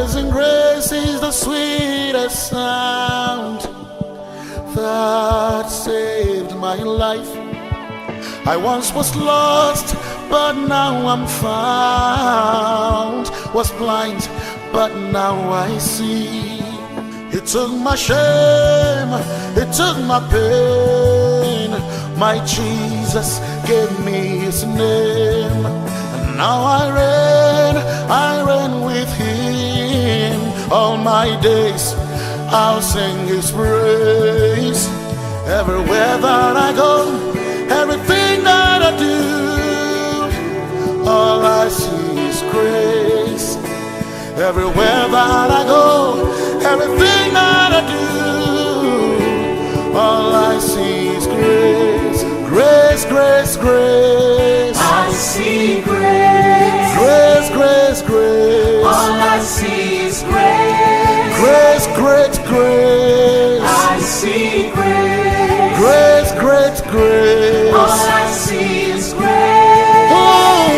Amazing grace is the sweetest sound that saved my life. I once was lost, but now I'm found. Was blind, but now I see. He took my shame, He took my pain. My Jesus gave me His name. And now I reign with Him. All my days I'll sing His praise. Everywhere that I go, everything that I do, all I see is grace. Everywhere that I go, everything that I do, all I see is grace. Grace, grace, grace. I see grace. Grace, grace, grace. All I see is grace. Grace, great grace. I see grace. Grace, great grace. All I see is grace. Oh.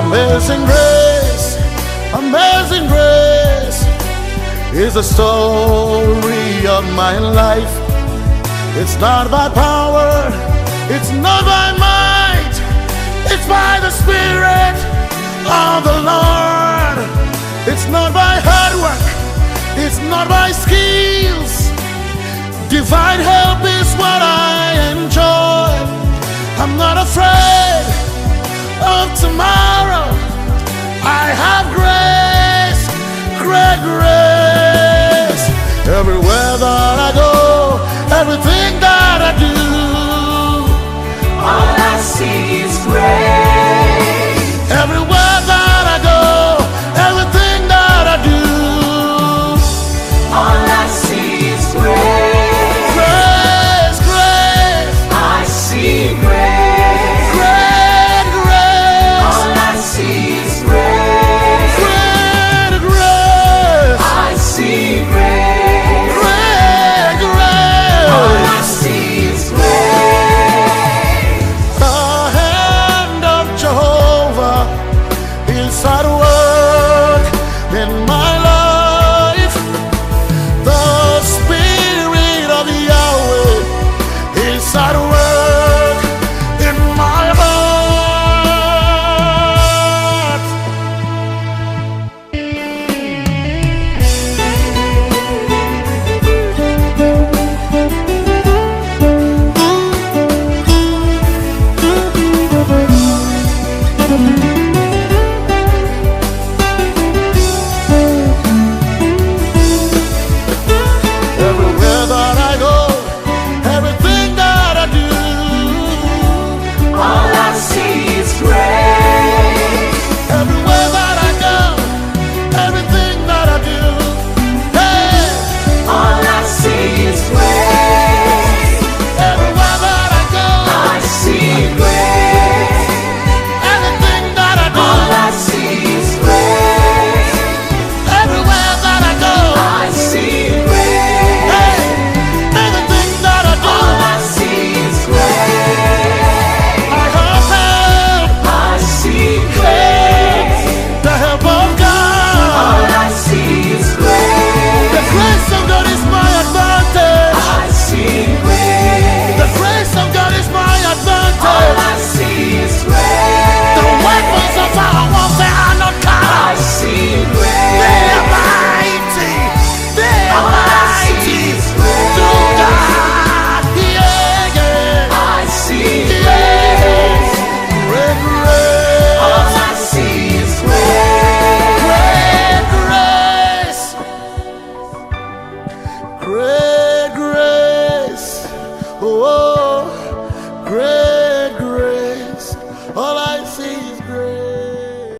Amazing grace, amazing grace is the story of my life. It's not by power, it's not by might, it's by the Spirit of the Lord. It's not by hard work, it's not by skills. Divine help is what I